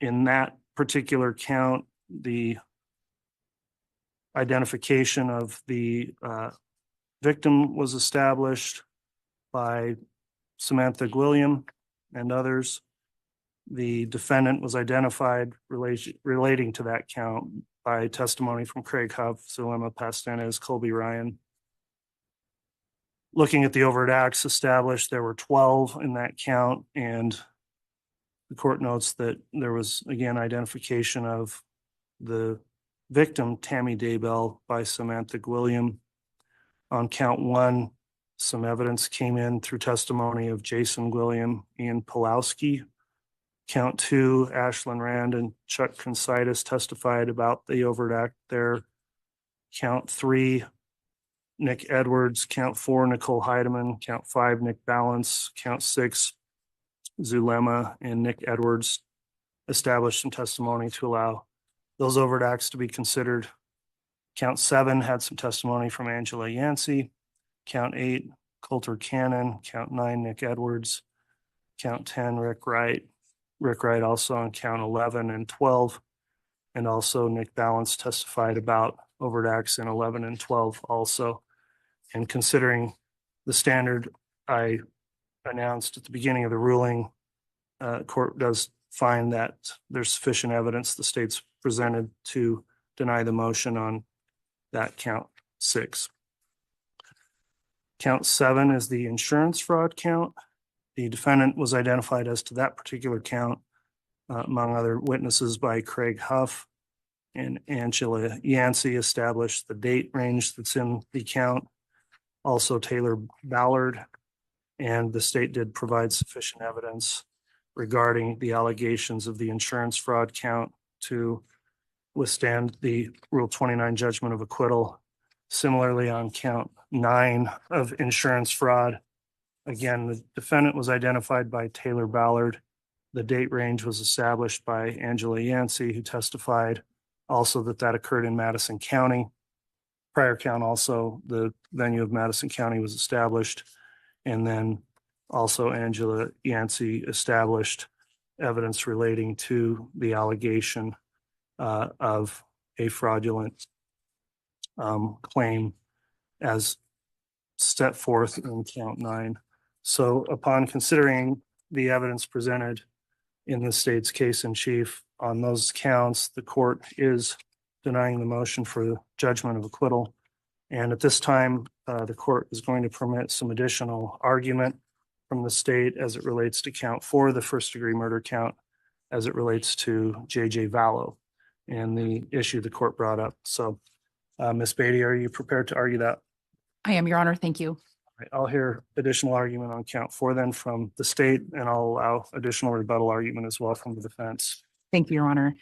in that particular count, the identification of the victim was established by Samantha Gwilliam and others. The defendant was identified relating to that count by testimony from Craig Huff, Zulema Pastenes, Colby Ryan. Looking at the overt acts established, there were 12 in that count, and the court notes that there was, again, identification of the victim, Tammy Daybell, by Samantha Gwilliam. On count 1, some evidence came in through testimony of Jason Gwilliam, Ian Pulowski. Count 2, Ashlyn Rand and Chuck Consitis testified about the overt act there. Count 3, Nick Edwards. Count 4, Nicole Heidemann. Count 5, Nick Balance. Count 6, Zulema and Nick Edwards established some testimony to allow those overt acts to be considered. Count 7 had some testimony from Angela Yancey. Count 8, Coulter Cannon. Count 9, Nick Edwards. Count 10, Rick Wright. Rick Wright also on count 11 and 12. And also Nick Balance testified about overt acts in 11 and 12 also. And considering the standard I announced at the beginning of the ruling, court does find that there's sufficient evidence the state's presented to deny the motion on that count 6. Count 7 is the insurance fraud count. The defendant was identified as to that particular count, among other witnesses, by Craig Huff, and Angela Yancey established the date range that's in the count. Also Taylor Ballard, and the state did provide sufficient evidence regarding the allegations of the insurance fraud count to withstand the Rule 29 judgment of acquittal. Similarly, on count 9 of insurance fraud, again, the defendant was identified by Taylor Ballard. The date range was established by Angela Yancey, who testified also that occurred in Madison County. Prior count also, the venue of Madison County was established. And then also Angela Yancey established evidence relating to the allegation of a fraudulent claim as set forth in count 9. So upon considering the evidence presented in the state's case in chief on those counts, the court is denying the motion for judgment of acquittal. And at this time, the court is going to permit some additional argument from the state as it relates to count 4, the first degree murder count, as it relates to J.J. Vallow and the issue the court brought up. So Ms. Beatty, are you prepared to argue that? I am, Your Honor. Thank you. Right, I'll hear additional argument on count 4 then from the state, and I'll allow additional rebuttal argument as well from the defense. Thank you, Your Honor.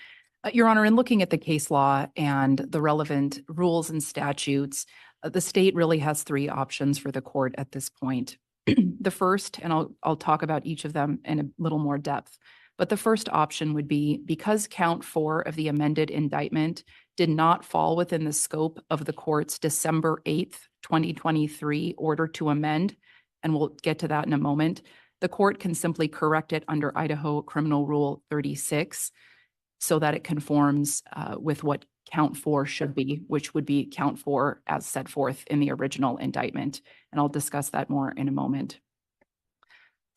Your Honor, in looking at the case law and the relevant rules and statutes, the state really has 3 options for the court at this point. The first, and I'll talk about each of them in a little more depth, but the first option would be, because count 4 of the amended indictment did not fall within the scope of the court's December 8th, 2023 order to amend, and we'll get to that in a moment, the court can simply correct it under Idaho Criminal Rule 36 so that it conforms with what count 4 should be, which would be count 4 as set forth in the original indictment. And I'll discuss that more in a moment.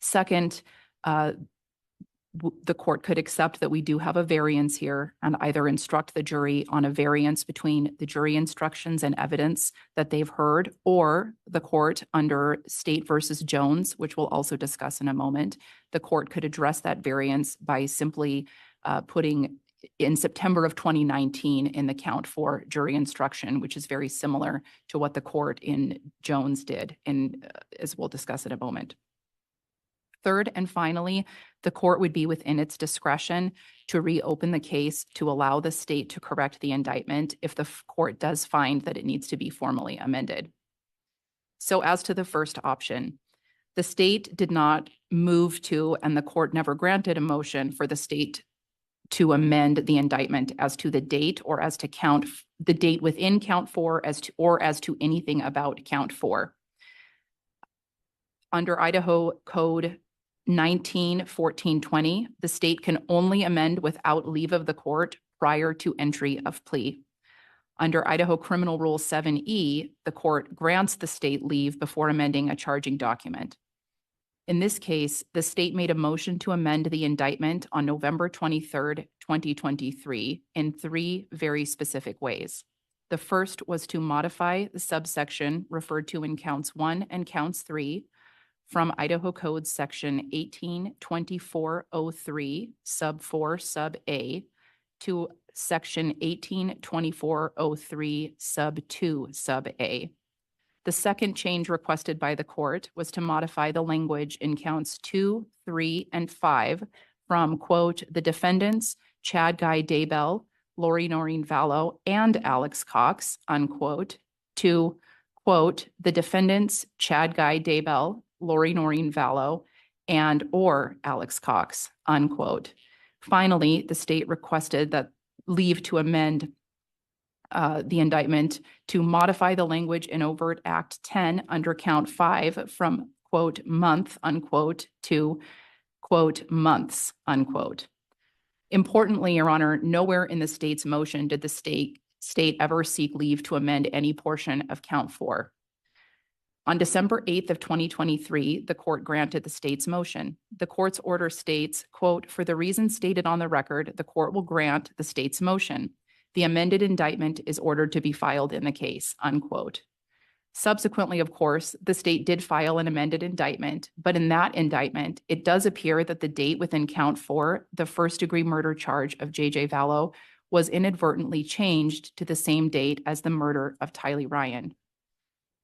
Second, the court could accept that we do have a variance here and either instruct the jury on a variance between the jury instructions and evidence that they've heard, or the court under State versus Jones, which we'll also discuss in a moment, the court could address that variance by simply putting in September of 2019 in the count 4 jury instruction, which is very similar to what the court in Jones did, and as we'll discuss in a moment. Third, and finally, the court would be within its discretion to reopen the case to allow the state to correct the indictment if the court does find that it needs to be formally amended. So as to the first option, the state did not move to, and the court never granted a motion for the state to amend the indictment as to the date or as to count the date within count 4 as to anything about count 4. Under Idaho Code 19-1420, the state can only amend without leave of the court prior to entry of plea. Under Idaho Criminal Rule 7E, the court grants the state leave before amending a charging document. In this case, the state made a motion to amend the indictment on November 23rd, 2023 in three very specific ways. The first was to modify the subsection referred to in counts 1 and counts 3 from Idaho Code section 182403 sub 4 sub A to section 182403 sub 2 sub A. The second change requested by the court was to modify the language in counts 2, 3, and 5 from, quote, the defendants, Chad Daybell, Lori Vallow, and Alex Cox, unquote, to, quote, the defendants, Chad Daybell, Lori Vallow, and or Alex Cox, unquote. Finally, the state requested that leave to amend the indictment to modify the language in Overt Act 10 under count 5 from, quote, month, unquote, to, quote, months, unquote. Importantly, Your Honor, nowhere in the state's motion did the state ever seek leave to amend any portion of count 4. On December 8th of 2023, the court granted the state's motion. The court's order states, quote, for the reasons stated on the record, the court will grant the state's motion. The amended indictment is ordered to be filed in the case, unquote. Subsequently, of course, the state did file an amended indictment, but in that indictment, it does appear that the date within count 4, the first-degree murder charge of J.J. Vallow, was inadvertently changed to the same date as the murder of Tylee Ryan.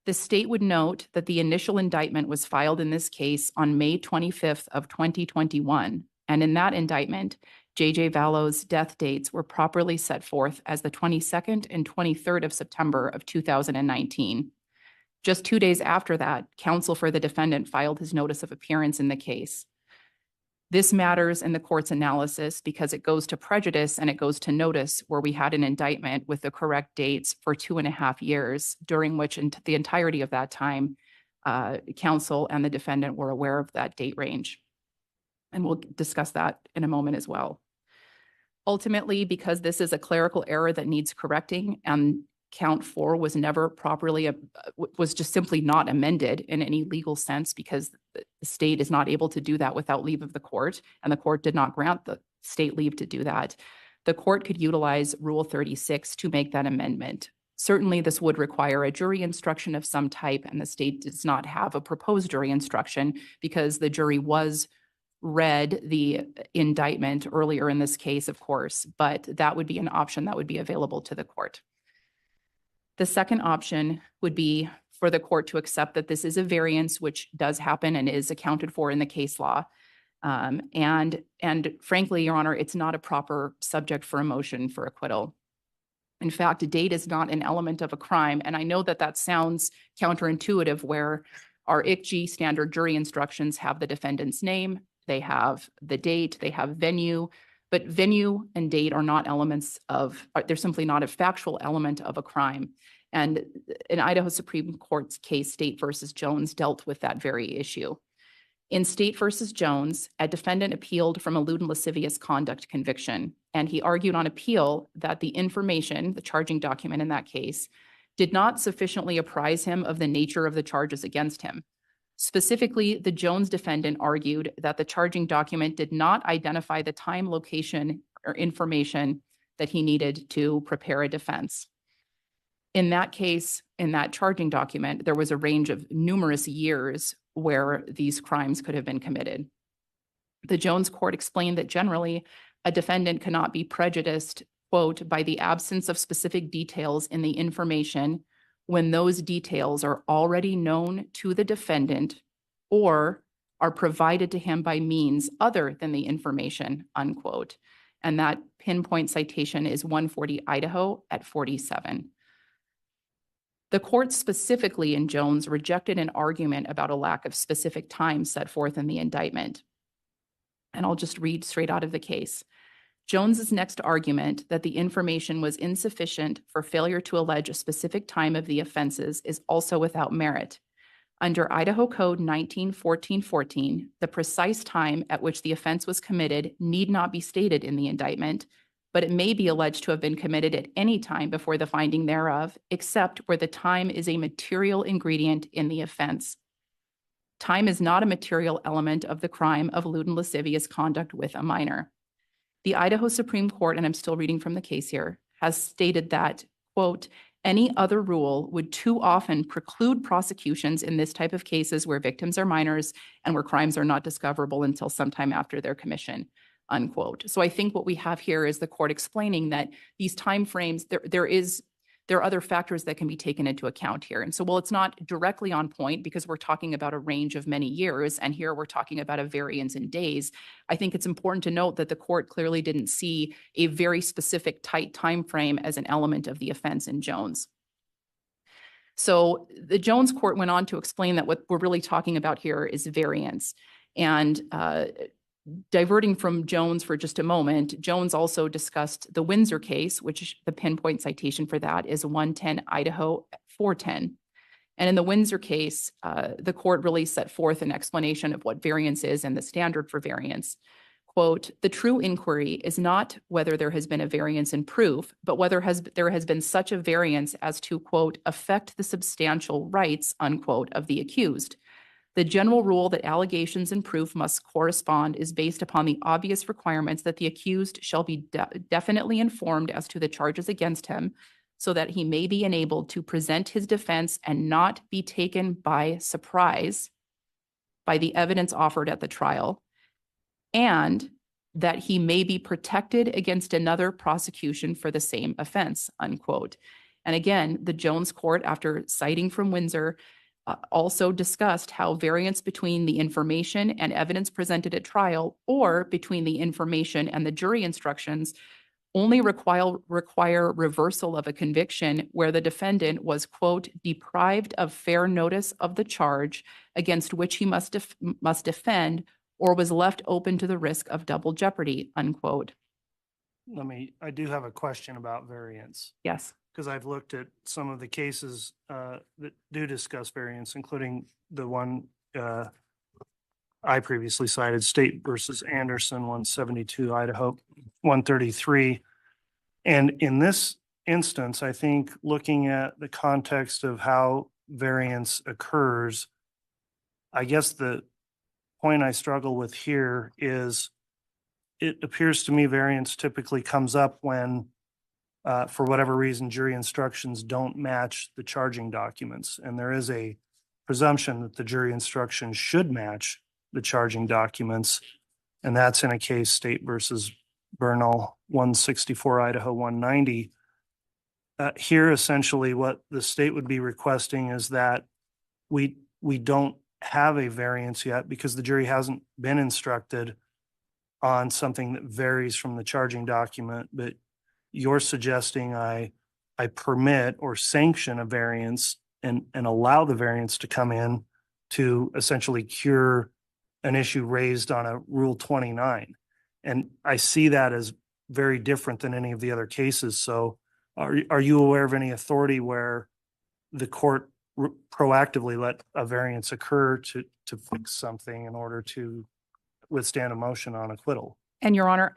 The state would note that the initial indictment was filed in this case on May 25th of 2021, and in that indictment, J.J. Vallow's death dates were properly set forth as the 22nd and 23rd of September of 2019. Just 2 days after that, counsel for the defendant filed his notice of appearance in the case. This matters in the court's analysis because it goes to prejudice and it goes to notice where we had an indictment with the correct dates for 2.5 years, during which the entirety of that time, counsel and the defendant were aware of that date range. And we'll discuss that in a moment as well. Ultimately, because this is a clerical error that needs correcting and count 4 was never properly, was just simply not amended in any legal sense because the state is not able to do that without leave of the court, and the court did not grant the state leave to do that. The court could utilize Rule 36 to make that amendment. Certainly, this would require a jury instruction of some type, and the state does not have a proposed jury instruction because the jury was read the indictment earlier in this case, of course, but that would be an option that would be available to the court. The second option would be for the court to accept that this is a variance, which does happen and is accounted for in the case law. And frankly, Your Honor, it's not a proper subject for a motion for acquittal. In fact, date is not an element of a crime. And I know that that sounds counterintuitive, where our ICG standard jury instructions have the defendant's name, they have the date, they have venue, but venue and date are not elements of, they're simply not a factual element of a crime. And an Idaho Supreme Court's case, State versus Jones, dealt with that very issue. In State versus Jones, a defendant appealed from a lewd and lascivious conduct conviction, and he argued on appeal that the information, the charging document in that case, did not sufficiently apprise him of the nature of the charges against him. Specifically, the Jones defendant argued that the charging document did not identify the time, location, or information that he needed to prepare a defense. In that case, in that charging document, there was a range of numerous years where these crimes could have been committed. The Jones court explained that generally, a defendant cannot be prejudiced, quote, by the absence of specific details in the information when those details are already known to the defendant or are provided to him by means other than the information, unquote. And that pinpoint citation is 140 Idaho at 47. The court specifically in Jones rejected an argument about a lack of specific time set forth in the indictment. And I'll just read straight out of the case. Jones's next argument that the information was insufficient for failure to allege a specific time of the offenses is also without merit. Under Idaho Code 19-14-14, the precise time at which the offense was committed need not be stated in the indictment, but it may be alleged to have been committed at any time before the finding thereof, except where the time is a material ingredient in the offense. Time is not a material element of the crime of lewd and lascivious conduct with a minor. The Idaho Supreme Court, and I'm still reading from the case here, has stated that, quote, any other rule would too often preclude prosecutions in this type of cases where victims are minors and where crimes are not discoverable until sometime after their commission, unquote. So I think what we have here is the court explaining that these timeframes, there are other factors that can be taken into account here. And so while it's not directly on point because we're talking about a range of many years, and here we're talking about a variance in days, I think it's important to note that the court clearly didn't see a very specific tight time frame as an element of the offense in Jones. So the Jones court went on to explain that what we're really talking about here is variance. And diverting from Jones for just a moment, Jones also discussed the Windsor case, which the pinpoint citation for that is 110 Idaho 410. And in the Windsor case, the court really set forth an explanation of what variance is and the standard for variance. Quote, the true inquiry is not whether there has been a variance in proof, but whether there has been such a variance as to, quote, affect the substantial rights, unquote, of the accused. The general rule that allegations and proof must correspond is based upon the obvious requirements that the accused shall be definitely informed as to the charges against him, so that he may be enabled to present his defense and not be taken by surprise by the evidence offered at the trial, and that he may be protected against another prosecution for the same offense, unquote. And again, the Jones court, after citing from Windsor, also discussed how variance between the information and evidence presented at trial or between the information and the jury instructions only require reversal of a conviction where the defendant was, quote, deprived of fair notice of the charge against which he must defend or was left open to the risk of double jeopardy, unquote. I do have a question about variance. Yes. Because I've looked at some of the cases that do discuss variance, including the one I previously cited, State versus Anderson, 172 Idaho 133. And in this instance, I think looking at the context of how variance occurs, I guess the point I struggle with here is it appears to me variance typically comes up when for whatever reason, jury instructions don't match the charging documents. And there is a presumption that the jury instructions should match the charging documents. And that's in a case, State versus Bernal, 164 Idaho 190. Here, essentially, what the state would be requesting is that we don't have a variance yet because the jury hasn't been instructed on something that varies from the charging document, but you're suggesting I permit or sanction a variance and allow the variance to come in to essentially cure an issue raised on a Rule 29. And I see that as very different than any of the other cases. So are you aware of any authority where the court proactively let a variance occur to fix something in order to withstand a motion on acquittal? And Your Honor,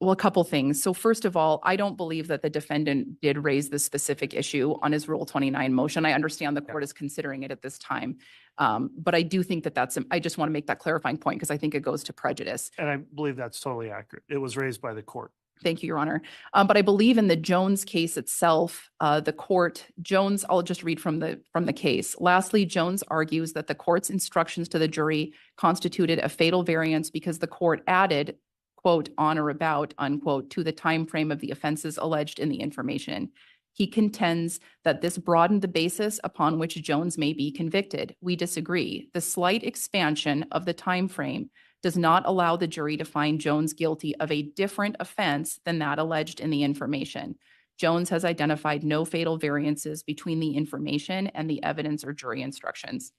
well, a couple things. So first of all, I don't believe that the defendant did raise this specific issue on his Rule 29 motion. I understand the court is considering it at this time. But I do think that I just want to make that clarifying point because I think it goes to prejudice. And I believe that's totally accurate. It was raised by the court. Thank you, Your Honor. But I believe in the Jones case itself, the court, Jones, I'll just read from the case. Lastly, Jones argues that the court's instructions to the jury constituted a fatal variance because the court added, quote, on or about, unquote, to the time frame of the offenses alleged in the information. He contends that this broadened the basis upon which Jones may be convicted. We disagree. The slight expansion of the time frame does not allow the jury to find Jones guilty of a different offense than that alleged in the information. Jones has identified no fatal variances between the information and the evidence or jury instructions.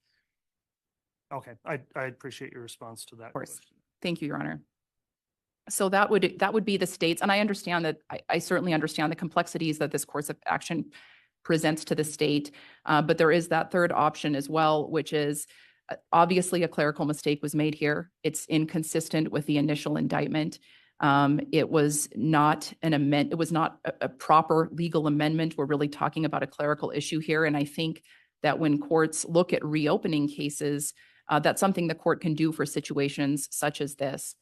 Okay, I appreciate your response to that. Of course. Question. Thank you, Your Honor. So that would be the state's, and I understand that I certainly understand the complexities that this course of action presents to the state. But there is that third option as well, which is obviously a clerical mistake was made here. It's inconsistent with the initial indictment. It was not it was not a proper legal amendment. We're really talking about a clerical issue here. And I think that when courts look at reopening cases, that's something the court can do for situations such as this.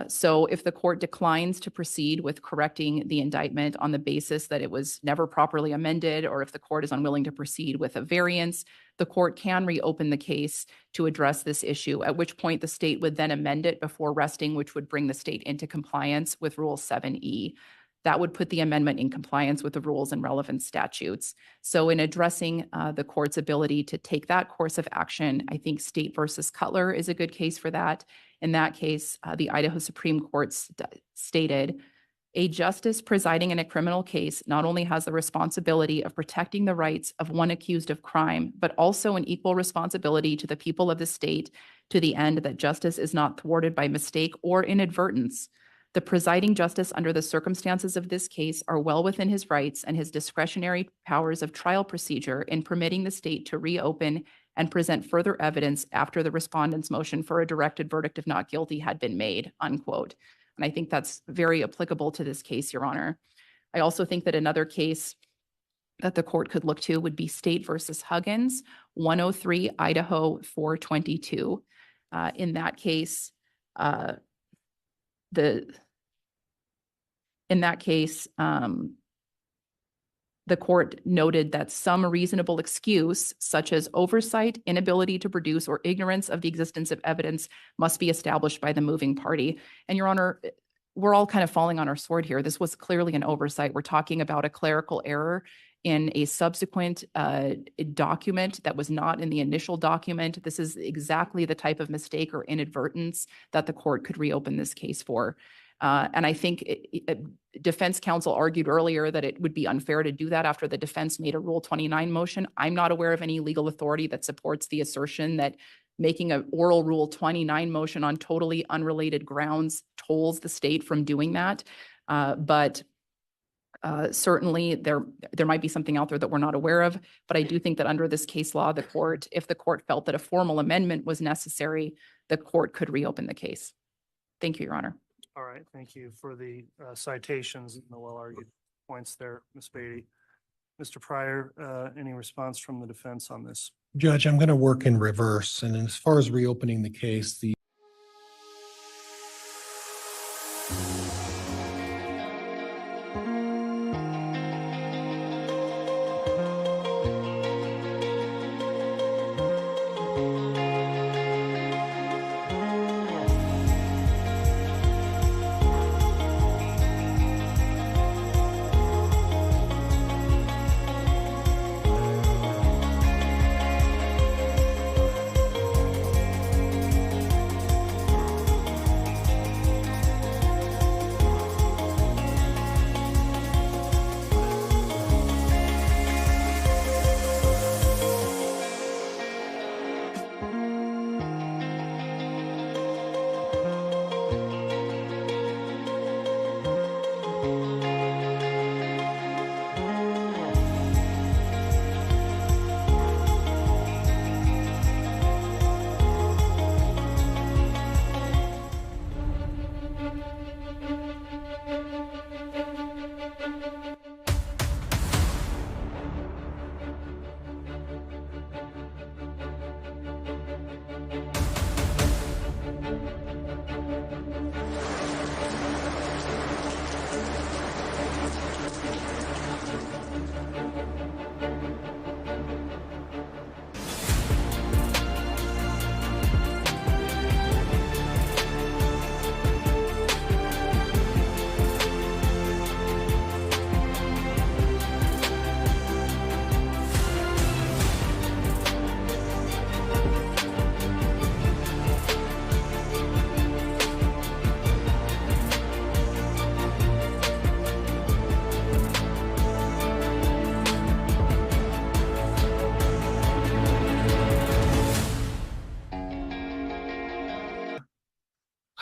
So if the court declines to proceed with correcting the indictment on the basis that it was never properly amended, or if the court is unwilling to proceed with a variance, the court can reopen the case to address this issue, at which point the state would then amend it before resting, which would bring the state into compliance with Rule 7E. That would put the amendment in compliance with the rules and relevant statutes. So in addressing the court's ability to take that course of action, I think State versus Cutler is a good case for that. In that case, the Idaho Supreme Court stated, a justice presiding in a criminal case not only has the responsibility of protecting the rights of one accused of crime, but also an equal responsibility to the people of the state, to the end that justice is not thwarted by mistake or inadvertence. The presiding justice under the circumstances of this case are well within his rights and his discretionary powers of trial procedure in permitting the state to reopen and present further evidence after the respondent's motion for a directed verdict of not guilty had been made, unquote. And I think that's very applicable to this case, Your Honor. I also think that another case that the court could look to would be State versus Huggins, 103 Idaho 422. In that case, the court noted that some reasonable excuse, such as oversight, inability to produce, or ignorance of the existence of evidence, must be established by the moving party. And Your Honor, we're all kind of falling on our sword here. This was clearly an oversight. We're talking about a clerical error in a subsequent document that was not in the initial document. This is exactly the type of mistake or inadvertence that the court could reopen this case for. And I think defense counsel argued earlier that it would be unfair to do that after the defense made a Rule 29 motion. I'm not aware of any legal authority that supports the assertion that making an oral Rule 29 motion on totally unrelated grounds tolls the state from doing that. But certainly there might be something out there that we're not aware of. But I do think that under this case law, the court, if the court felt that a formal amendment was necessary, the court could reopen the case. Thank you, Your Honor. All right, thank you for the citations and the well-argued points there, Ms. Beatty. Mr. Pryor, any response from the defense on this? Judge, I'm going to work in reverse. And as far as reopening the case,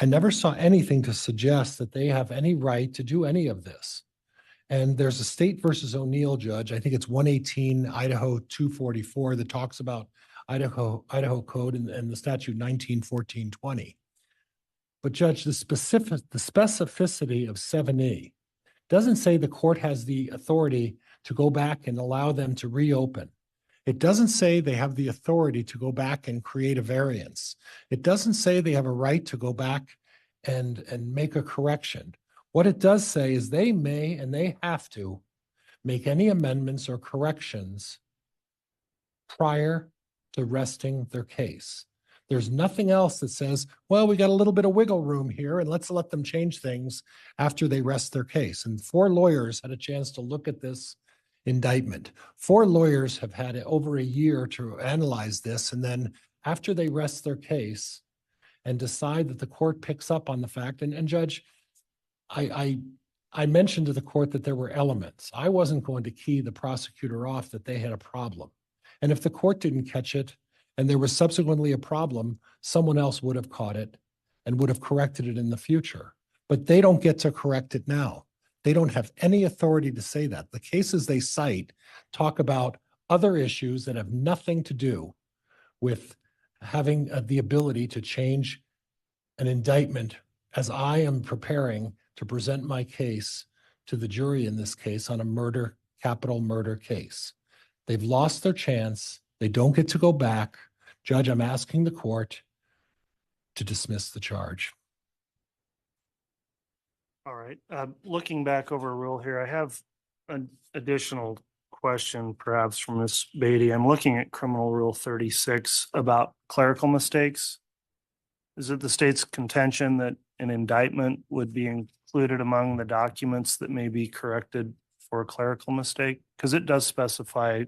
I never saw anything to suggest that they have any right to do any of this. And there's a State versus O'Neill, Judge, I think it's 118 Idaho 244 that talks about Idaho code and the statute 1914-20. But Judge, the specificity of 7E doesn't say the court has the authority to go back and allow them to reopen. It doesn't say they have the authority to go back and create a variance. It doesn't say they have a right to go back and make a correction. What it does say is they may and they have to make any amendments or corrections prior to resting their case. There's nothing else that says, well, we got a little bit of wiggle room here and let's let them change things after they rest their case. And 4 lawyers had a chance to look at this indictment. 4 lawyers have had over a year to analyze this. And then after they rest their case and decide that the court picks up on the fact, and Judge, I mentioned to the court that there were elements. I wasn't going to key the prosecutor off that they had a problem. And if the court didn't catch it and there was subsequently a problem, someone else would have caught it and would have corrected it in the future. But they don't get to correct it now. They don't have any authority to say that. The cases they cite talk about other issues that have nothing to do with having the ability to change an indictment as I am preparing to present my case to the jury in this case on a capital murder case. They've lost their chance. They don't get to go back. Judge, I'm asking the court to dismiss the charge. All right. Looking back over a rule here, I have an additional question perhaps from Ms. Beatty. I'm looking at Criminal Rule 36 about clerical mistakes. Is it the state's contention that an indictment would be included among the documents that may be corrected for a clerical mistake? Because it does specify,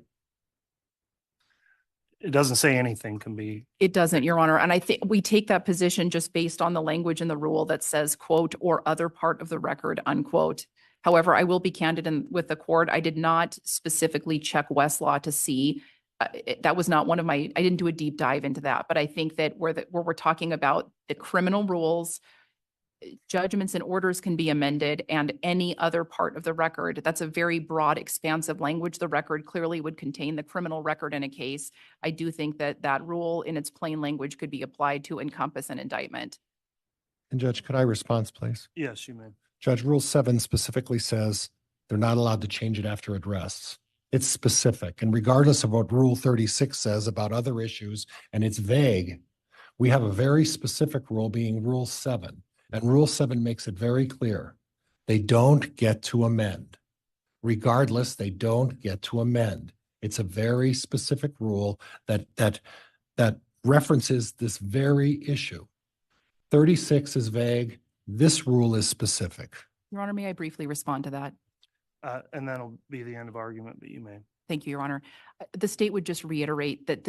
it doesn't say anything can be. It doesn't, Your Honor. And I think we take that position just based on the language in the rule that says, quote, or other part of the record, unquote. However, I will be candid with the court. I did not specifically check Westlaw to see. That was not one of my, I didn't do a deep dive into that. But I think that where we're talking about the criminal rules, judgments and orders can be amended, and any other part of the record. That's a very broad, expansive language. The record clearly would contain the criminal record in a case. I do think that that rule in its plain language could be applied to encompass an indictment. And Judge, could I respond, please? Yes, you may. Judge, Rule 7 specifically says they're not allowed to change it after it rests. It's specific. And regardless of what Rule 36 says about other issues, and it's vague, we have a very specific rule being Rule 7. And Rule 7 makes it very clear. They don't get to amend. Regardless, they don't get to amend. It's a very specific rule that references this very issue. 36 is vague. This rule is specific. Your Honor, may I briefly respond to that? And that'll be the end of argument, but you may. Thank you, Your Honor. The state would just reiterate that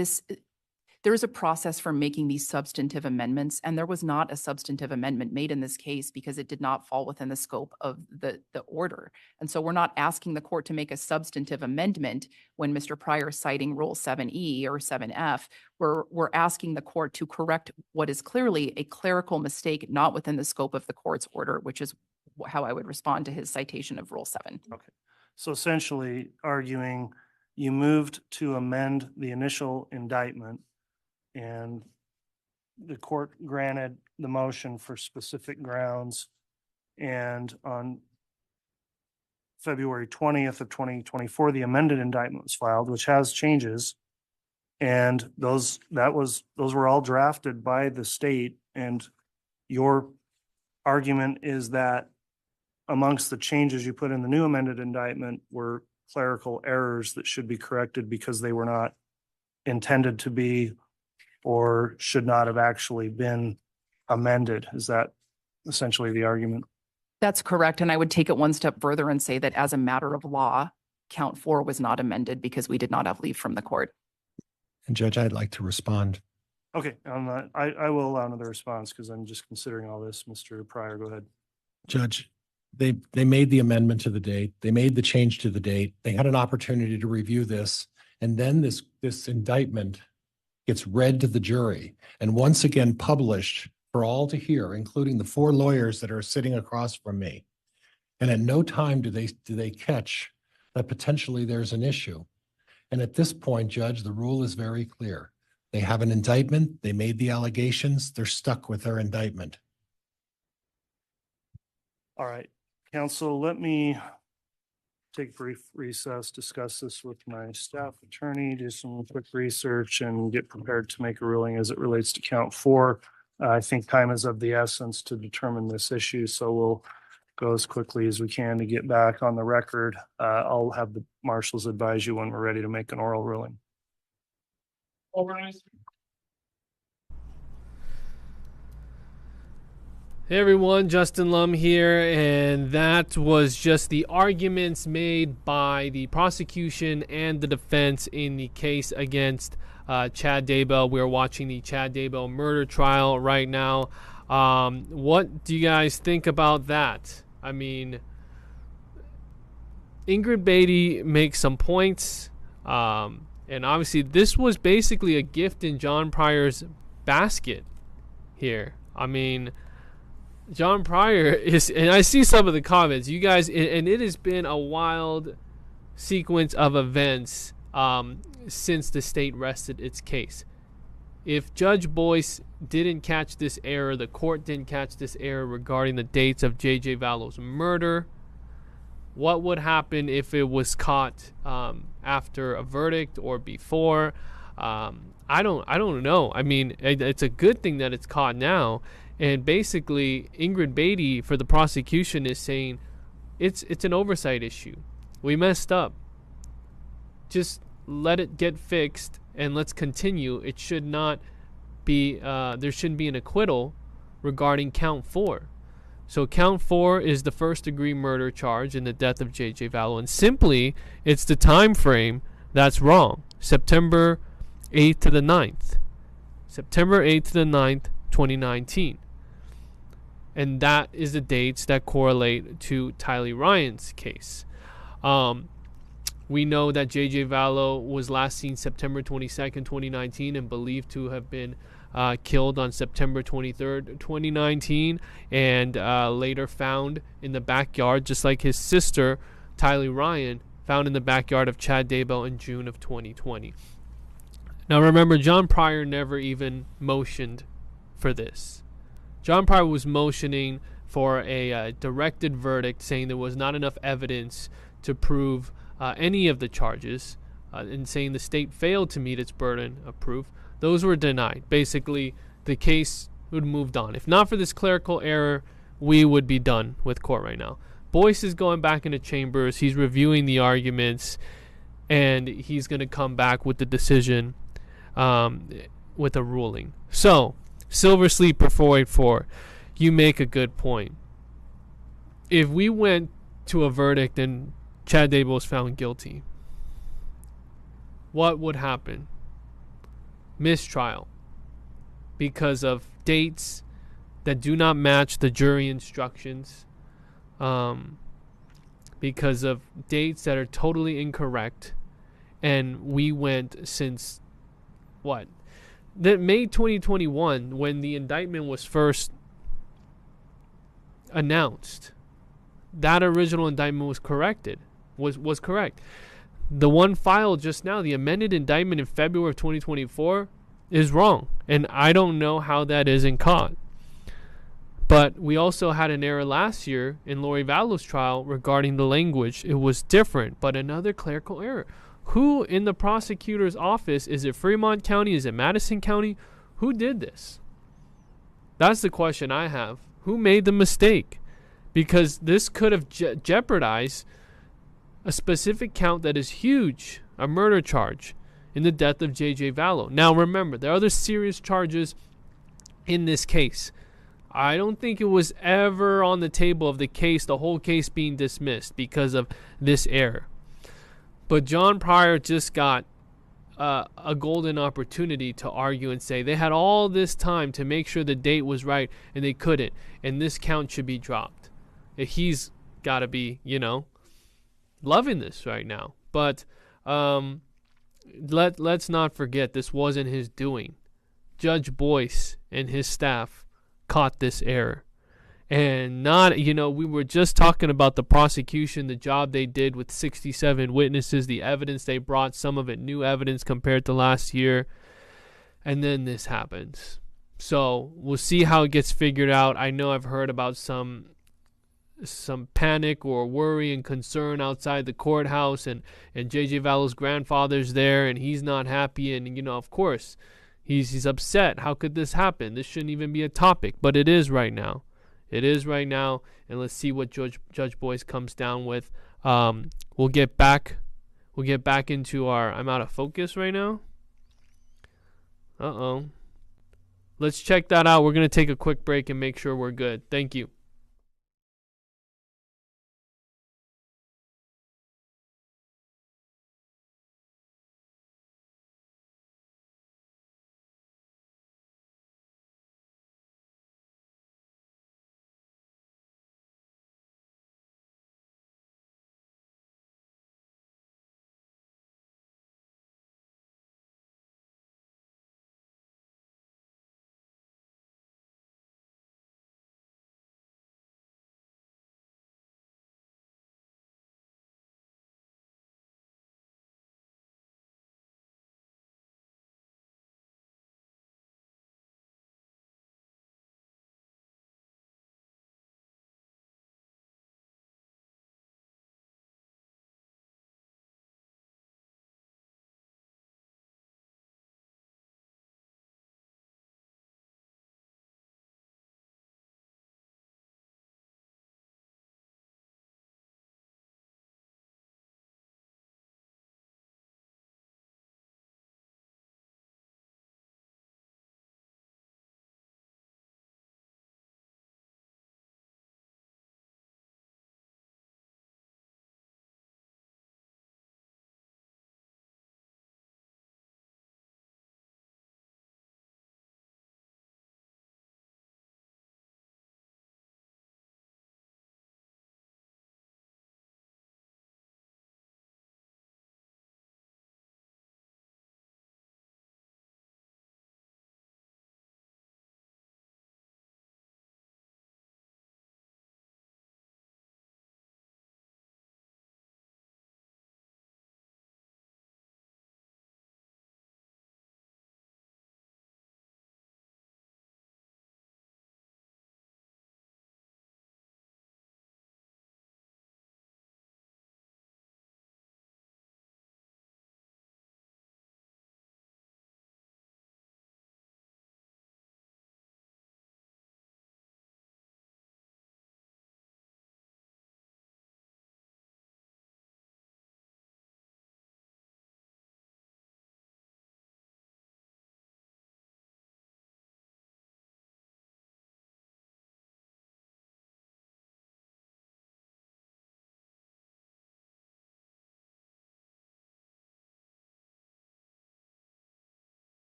there is a process for making these substantive amendments, and there was not a substantive amendment made in this case because it did not fall within the scope of the order. And so we're not asking the court to make a substantive amendment when Mr. Pryor is citing Rule 7E or 7F. We're asking the court to correct what is clearly a clerical mistake not within the scope of the court's order, which is how I would respond to his citation of Rule 7. Okay. So essentially arguing you moved to amend the initial indictment and the court granted the motion for specific grounds. And on February 20th of 2024, the amended indictment was filed, which has changes. And those were all drafted by the state. And your argument is that amongst the changes you put in the new amended indictment were clerical errors that should be corrected because they were not intended to be or should not have actually been amended. Is that essentially the argument? That's correct. And I would take it one step further and say that as a matter of law, count 4 was not amended because we did not have leave from the court. And Judge, I'd like to respond. Okay, I will allow another response because I'm just considering all this. Mr. Pryor, go ahead. Judge, they made the amendment to the date. They made the change to the date. They had an opportunity to review this. And then this indictment gets read to the jury and once again published for all to hear, including the 4 lawyers that are sitting across from me. And at no time do they catch that potentially there's an issue. And at this point, Judge, the rule is very clear. They have an indictment, they made the allegations, they're stuck with their indictment. All right, counsel, let me take a brief recess, discuss this with my staff attorney, do some quick research and get prepared to make a ruling as it relates to count 4. I think time is of the essence to determine this issue, so we'll go as quickly as we can to get back on the record. I'll have the marshals advise you when we're ready to make an oral ruling. All right. Hey everyone, Justin Lum here, and that was just the arguments made by the prosecution and the defense in the case against Chad Daybell. We're watching the Chad Daybell murder trial right now. What do you guys think about that? I mean, Ingrid Beatty makes some points, and obviously this was basically a gift in John Pryor's basket here. I mean, John Pryor is, and I see some of the comments, you guys, and it has been a wild sequence of events since the state rested its case. If Judge Boyce didn't catch this error, the court didn't catch this error regarding the dates of J.J. Vallow's murder, what would happen if it was caught after a verdict or before? I don't know. I mean, it's a good thing that it's caught now. And basically, Ingrid Beatty for the prosecution is saying it's an oversight issue. We messed up. Just let it get fixed and let's continue. It should not be, there shouldn't be an acquittal regarding count 4. So count 4 is the first degree murder charge in the death of J.J. Vallow. And simply, it's the time frame that's wrong. September 8th to the 9th. September 8th to the 9th, 2019. And that is the dates that correlate to Tylee Ryan's case. We know that J.J. Vallow was last seen September 22nd, 2019, and believed to have been killed on September 23rd, 2019, and later found in the backyard, just like his sister, Tylee Ryan, found in the backyard of Chad Daybell in June of 2020. Now remember, John Pryor never even motioned for this. John Pryor was motioning for a directed verdict, saying there was not enough evidence to prove any of the charges, and saying the state failed to meet its burden of proof. Those were denied. Basically, the case would have moved on. If not for this clerical error, we would be done with court right now. Boyce is going back into chambers. He's reviewing the arguments, and he's going to come back with the decision, with a ruling. So, Silver Sleeper 484, you make a good point. If we went to a verdict and Chad Daybell was found guilty, what would happen? Mistrial. Because of dates that do not match the jury instructions. Because of dates that are totally incorrect. And we went since, what? May 2021, when the indictment was first announced, that original indictment was corrected, was correct. The one filed just now, the amended indictment in February of 2024, is wrong. And I don't know how that isn't caught. But we also had an error last year in Lori Vallow's trial regarding the language. It was different, but another clerical error. Who in the prosecutor's office, is it Fremont County, is it Madison County? Who did this? That's the question I have. Who made the mistake? Because this could have jeopardized a specific count that is huge, a murder charge in the death of J.J. Vallow. Now remember, there are other serious charges in this case. I don't think it was ever on the table of the case, the whole case being dismissed because of this error. But John Pryor just got a golden opportunity to argue and say they had all this time to make sure the date was right and they couldn't. And this count should be dropped. He's got to be, loving this right now. But let's not forget, this wasn't his doing. Judge Boyce and his staff caught this error. And not, we were just talking about the prosecution, the job they did with 67 witnesses, the evidence they brought, some of it new evidence compared to last year. And then this happens. So we'll see how it gets figured out. I know I've heard about some panic or worry and concern outside the courthouse, and JJ Vallow's grandfather's there and he's not happy, and of course he's upset. How could this happen? This shouldn't even be a topic, but it is right now. It is right now, and let's see what Judge Boyce comes down with. We'll get back into our, I'm out of focus right now. Let's check that out. We're going to take a quick break and make sure we're good. Thank you.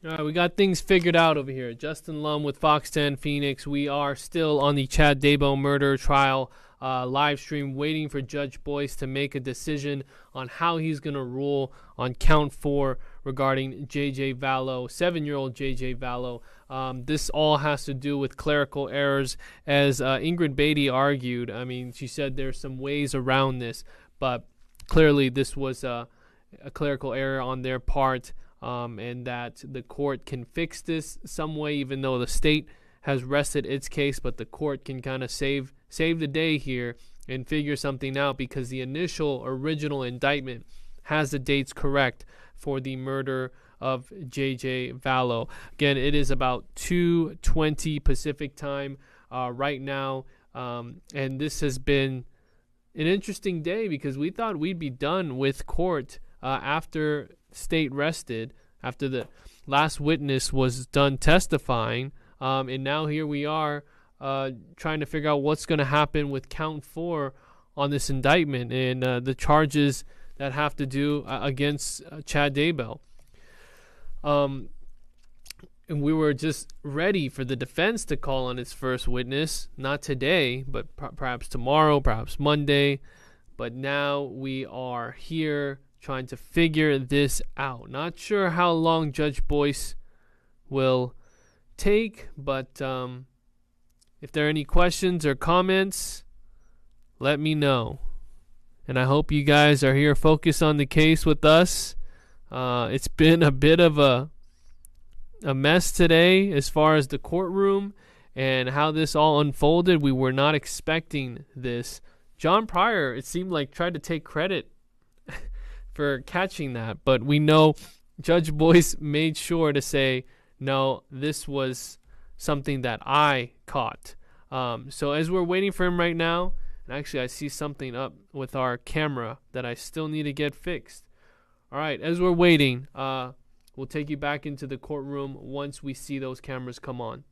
All right, we got things figured out over here. Justin Lum with Fox 10 Phoenix. We are still on the Chad Daybell murder trial live stream, waiting for Judge Boyce to make a decision on how he's going to rule on count 4 regarding J.J. Vallow, 7-year-old J.J. Vallow. This all has to do with clerical errors, as Ingrid Beatty argued. I mean, she said there's some ways around this, but clearly this was a clerical error on their part. And that the court can fix this some way, even though the state has rested its case, but the court can kind of save the day here and figure something out, because the original indictment has the dates correct for the murder of J.J. Vallow. Again, it is about 2:20 Pacific time right now, and this has been an interesting day because we thought we'd be done with court after state rested, after the last witness was done testifying, and now here we are trying to figure out what's going to happen with count 4 on this indictment and the charges that have to do against Chad Daybell. And we were just ready for the defense to call on its first witness, not today, but perhaps tomorrow, perhaps Monday. But now we are here trying to figure this out. Not sure how long Judge Boyce will take, but if there are any questions or comments, let me know. And I hope you guys are here focused on the case with us. It's been a bit of a mess today as far as the courtroom and how this all unfolded. We were not expecting this. John Pryor, it seemed like, tried to take credit for catching that, but we know Judge Boyce made sure to say, no, this was something that I caught. So as we're waiting for him right now, and actually I see something up with our camera that I still need to get fixed. All right, as we're waiting, we'll take you back into the courtroom once we see those cameras come on.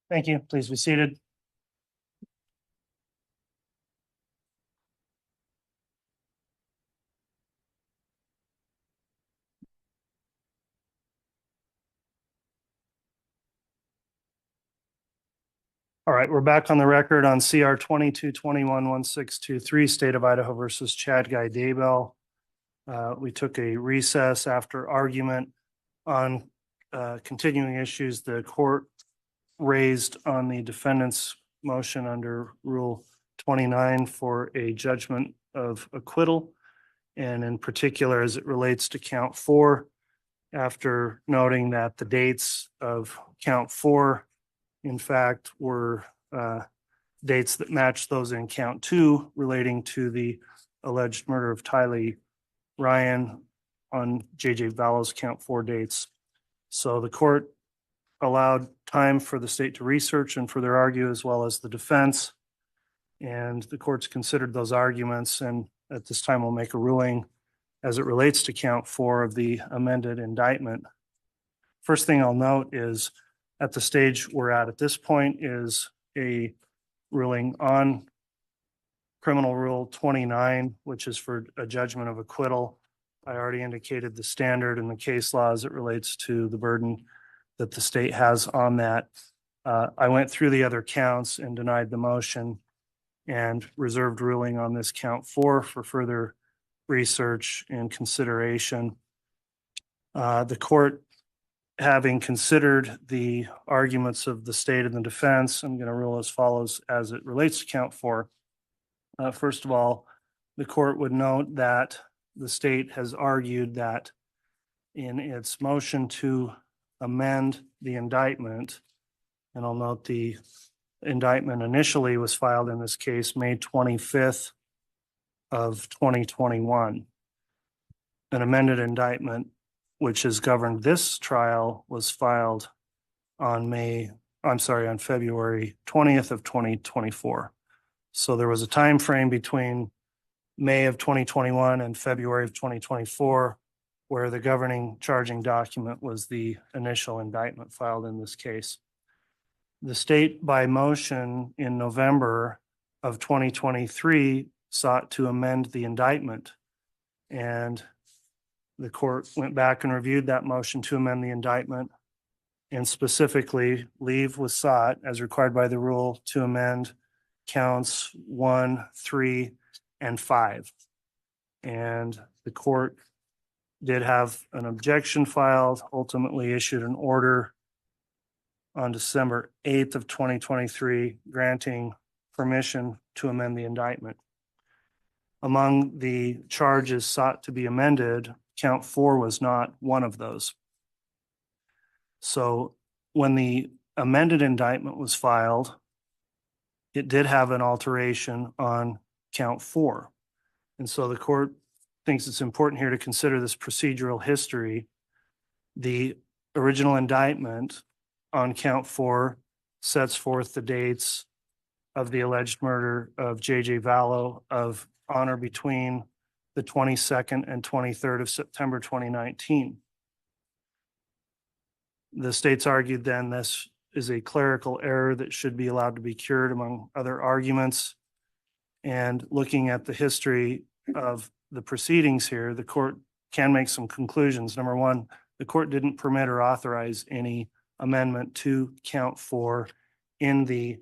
Thank you. Please be seated. All right, we're back on the record on CR 2221-1623, State of Idaho versus Chad Daybell. We took a recess after argument on continuing issues the court raised on the defendant's motion under Rule 29 for a judgment of acquittal, and in particular as it relates to count 4, after noting that the dates of count 4 in fact were dates that matched those in count 2 relating to the alleged murder of Tylee Ryan on JJ Vallow's count 4 dates. So the court allowed time for the state to research and further argue, as well as the defense. And the courts considered those arguments, and at this time we'll make a ruling as it relates to count 4 of the amended indictment. First thing I'll note is at the stage we're at this point is a ruling on Criminal Rule 29, which is for a judgment of acquittal. I already indicated the standard in the case law as it relates to the burden that the state has on that. I went through the other counts and denied the motion and reserved ruling on this count 4 for further research and consideration. The court, having considered the arguments of the state and the defense, I'm going to rule as follows as it relates to count 4. First of all, the court would note that the state has argued that in its motion to amend the indictment, and I'll note the indictment initially was filed in this case May 25th of 2021. An amended indictment which has governed this trial was filed on February 20th of 2024. So there was a time frame between May of 2021 and February of 2024 where the governing charging document was the initial indictment filed in this case. The state, by motion in November of 2023, sought to amend the indictment, and the court went back and reviewed that motion to amend the indictment, and specifically leave was sought as required by the rule to amend counts 1, 3, and 5. And the court did have an objection filed, ultimately issued an order on December 8th of 2023 granting permission to amend the indictment. Among the charges sought to be amended, count 4 was not one of those. So when the amended indictment was filed, it did have an alteration on count 4. And so the court thinks it's important here to consider this procedural history. The original indictment on count 4 sets forth the dates of the alleged murder of JJ Vallow of honor between the 22nd and 23rd of September 2019. The state's argued then this is a clerical error that should be allowed to be cured, among other arguments. And looking at the history of the proceedings here, the court can make some conclusions. Number one, the court didn't permit or authorize any amendment to count 4 in the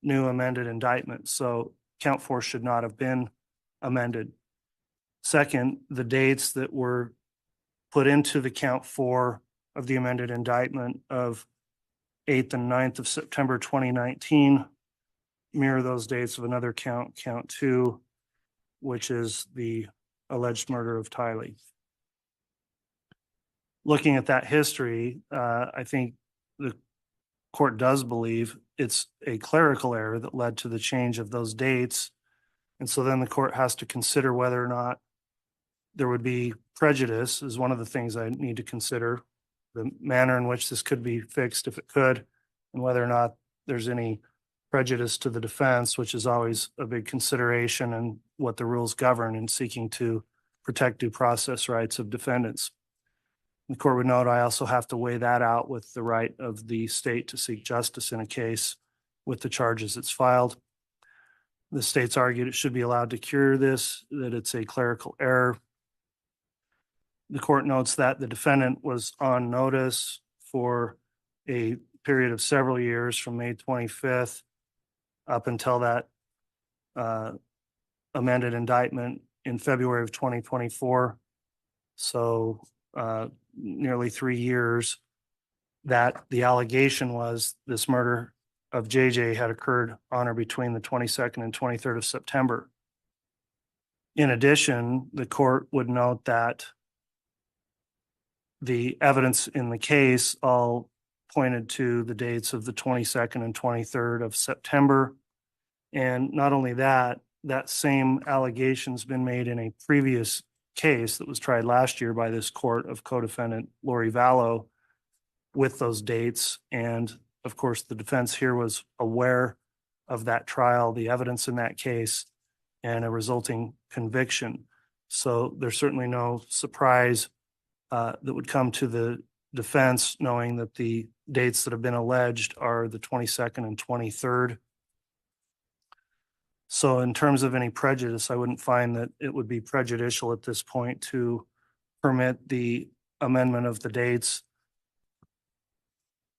new amended indictment. So count 4 should not have been amended. Second, the dates that were put into the count 4 of the amended indictment of 8th and 9th of September 2019 mirror those dates of another count, count 2, which is the alleged murder of Tylee. Looking at that history, I think the court does believe it's a clerical error that led to the change of those dates. And so then the court has to consider whether or not there would be prejudice is one of the things I need to consider, the manner in which this could be fixed if it could, and whether or not there's any prejudice to the defense, which is always a big consideration and what the rules govern in seeking to protect due process rights of defendants. The court would note I also have to weigh that out with the right of the state to seek justice in a case with the charges it's filed. The state's argued it should be allowed to cure this, that it's a clerical error. The court notes that the defendant was on notice for a period of several years from May 25th up until that amended indictment in February of 2024. So nearly 3 years, that the allegation was this murder of JJ had occurred on or between the 22nd and 23rd of September. In addition, the court would note that the evidence in the case all pointed to the dates of the 22nd and 23rd of September. And not only that, that same allegation's been made in a previous case that was tried last year by this court of co-defendant Lori Vallow with those dates. And of course, the defense here was aware of that trial, the evidence in that case, and a resulting conviction. So there's certainly no surprise that would come to the defense knowing that the dates that have been alleged are the 22nd and 23rd. So in terms of any prejudice, I wouldn't find that it would be prejudicial at this point to permit the amendment of the dates.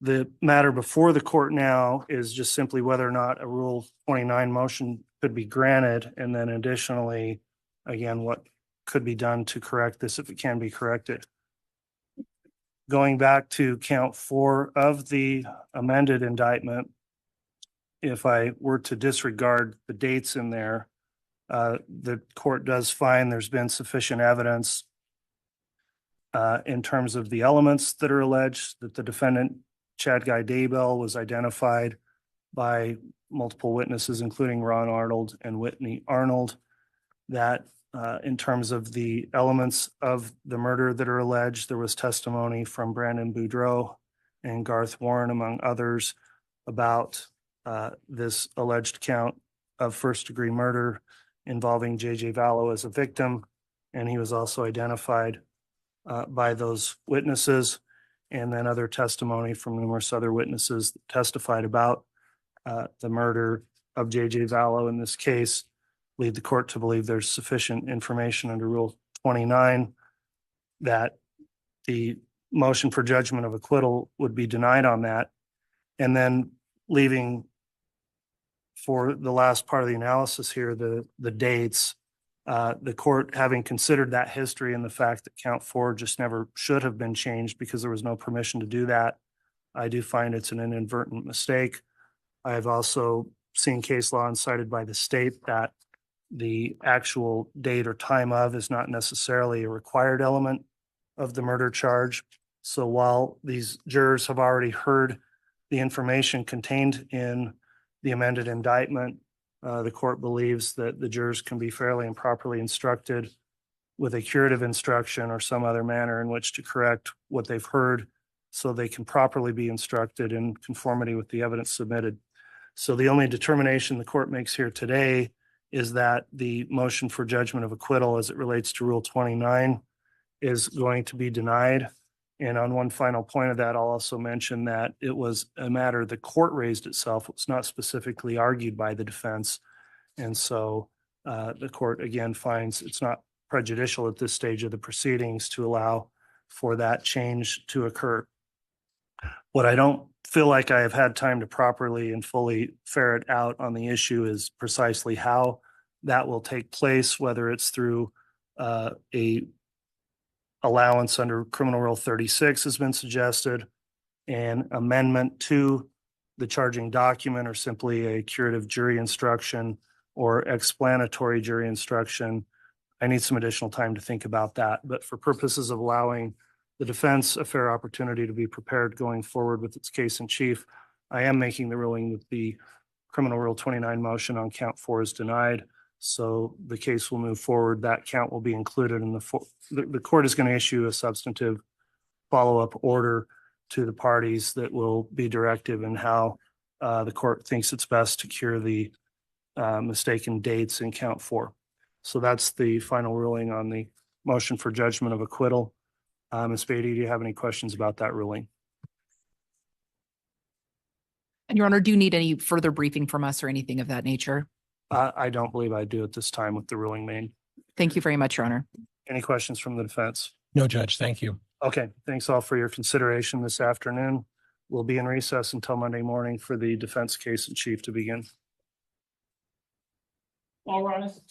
The matter before the court now is just simply whether or not a Rule 29 motion could be granted, and then additionally, again, what could be done to correct this if it can be corrected. Going back to count 4 of the amended indictment, if I were to disregard the dates in there, the court does find there's been sufficient evidence in terms of the elements that are alleged, that the defendant, Chad Daybell, was identified by multiple witnesses, including Ron Arnold and Whitney Arnold, that in terms of the elements of the murder that are alleged, there was testimony from Brandon Boudreau and Garth Warren, among others, about this alleged count of first-degree murder involving J.J. Vallow as a victim. And he was also identified by those witnesses, and then other testimony from numerous other witnesses that testified about the murder of J.J. Vallow in this case, lead the court to believe there's sufficient information under Rule 29 that the motion for judgment of acquittal would be denied on that. And then leaving for the last part of the analysis here, the dates, the court, having considered that history and the fact that count 4 just never should have been changed because there was no permission to do that, I do find it's an inadvertent mistake. I have also seen case law and cited by the state that the actual date or time of is not necessarily a required element of the murder charge. So while these jurors have already heard the information contained in the amended indictment, the court believes that the jurors can be fairly and properly instructed with a curative instruction or some other manner in which to correct what they've heard, so they can properly be instructed in conformity with the evidence submitted. So the only determination the court makes here today is that the motion for judgment of acquittal as it relates to Rule 29 is going to be denied. And on one final point of that, I'll also mention that it was a matter the court raised itself. It was not specifically argued by the defense. And so the court again finds it's not prejudicial at this stage of the proceedings to allow for that change to occur. What I don't feel like I have had time to properly and fully ferret out on the issue is precisely how that will take place, whether it's through a allowance under Criminal Rule 36 has been suggested, an amendment to the charging document, or simply a curative jury instruction or explanatory jury instruction. I need some additional time to think about that. But for purposes of allowing the defense a fair opportunity to be prepared going forward with its case in chief, I am making the ruling that the Criminal Rule 29 motion on count 4 is denied. So the case will move forward. That count will be included in the court is going to issue a substantive follow-up order to the parties that will be directive in how the court thinks it's best to cure the mistaken dates in count 4. So that's the final ruling on the motion for judgment of acquittal. Ms. Beatty, do you have any questions about that ruling? And Your Honor, do you need any further briefing from us or anything of that nature? I don't believe I do at this time with the ruling made. Thank you very much, Your Honor. Any questions from the defense? No, Judge, thank you. Okay, thanks all for your consideration this afternoon. We'll be in recess until Monday morning for the defense case in chief to begin. All rise.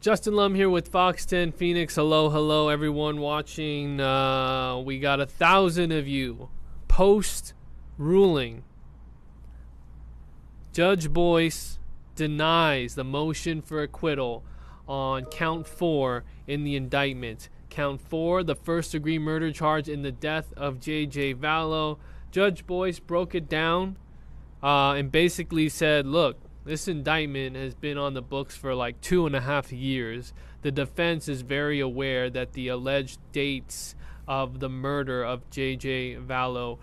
Justin Lum here with Fox 10 Phoenix. Hello, everyone watching. We got 1,000 of you. Post ruling, Judge Boyce denies the motion for acquittal on count 4 in the indictment. Count 4, the first-degree murder charge in the death of J.J. Vallow. Judge Boyce broke it down and basically said, look, this indictment has been on the books for like 2.5 years. The defense is very aware that the alleged dates of the murder of J.J. Vallow,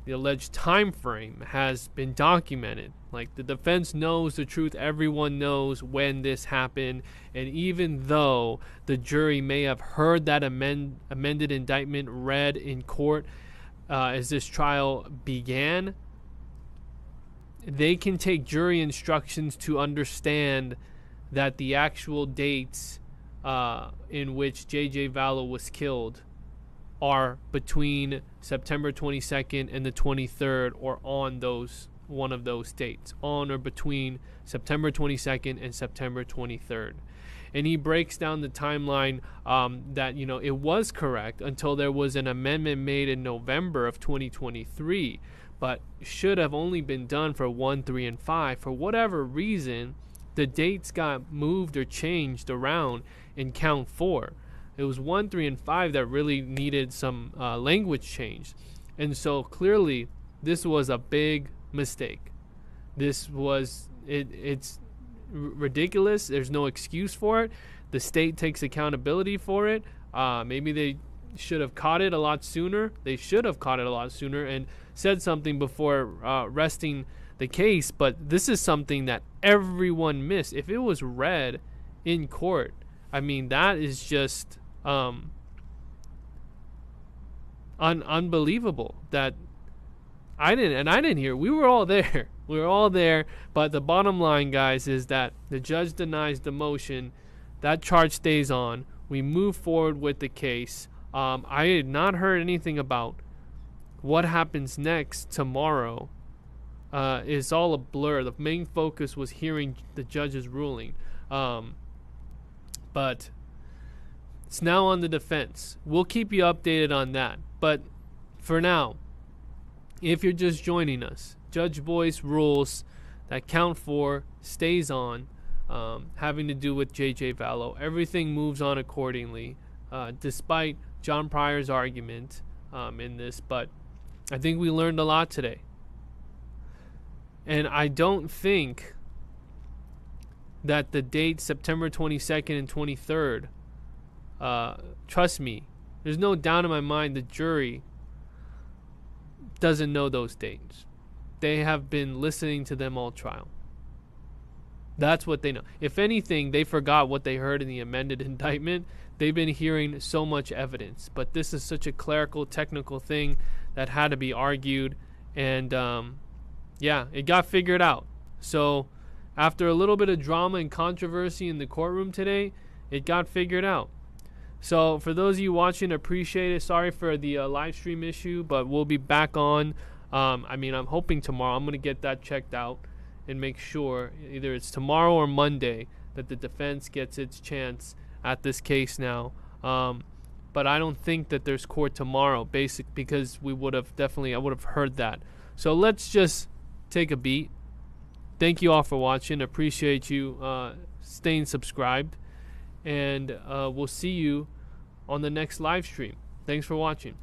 the alleged time frame, has been documented. Like, the defense knows the truth. Everyone knows when this happened. And even though the jury may have heard that amended indictment read in court as this trial began, they can take jury instructions to understand that the actual dates in which J.J. Vallow was killed are between September 22nd and the 23rd, or on those one of those dates, on or between September 22nd and September 23rd. And he breaks down the timeline that, you know, it was correct until there was an amendment made in November of 2023, but should have only been done for 1, 3, and 5. For whatever reason, the dates got moved or changed around in count 4. It was 1, 3, and 5 that really needed some language change. And so clearly this was a big mistake. This was, it's ridiculous. There's no excuse for it. The state takes accountability for it. Maybe they should have caught it a lot sooner. They should have caught it a lot sooner and said something before resting the case. But this is something that everyone missed. If it was read in court, I mean, that is just unbelievable that I didn't hear. We were all there. We were all there. But the bottom line, guys, is that the judge denies the motion. That charge stays on. We move forward with the case. I had not heard anything about what happens next tomorrow. It's all a blur. The main focus was hearing the judge's ruling. But it's now on the defense. We'll keep you updated on that. But for now, if you're just joining us, Judge Boyce rules that count 4 stays on, having to do with J.J. Vallow. Everything moves on accordingly, despite John Pryor's argument in this. But I think we learned a lot today. And I don't think that the date September 22nd and 23rd, trust me, there's no doubt in my mind the jury doesn't know those dates. They have been listening to them all trial. That's what they know. If anything, they forgot what they heard in the amended indictment. They've been hearing so much evidence, but this is such a clerical, technical thing that had to be argued, and yeah, it got figured out. So after a little bit of drama and controversy in the courtroom today, it got figured out. So for those of you watching, appreciate it. Sorry for the live stream issue, but we'll be back on. I'm hoping tomorrow. I'm going to get that checked out and make sure either it's tomorrow or Monday that the defense gets its chance at this case now. But I don't think that there's court tomorrow, because I would have heard that. So let's just take a beat. Thank you all for watching. Appreciate you staying subscribed. And we'll see you on the next live stream. Thanks for watching.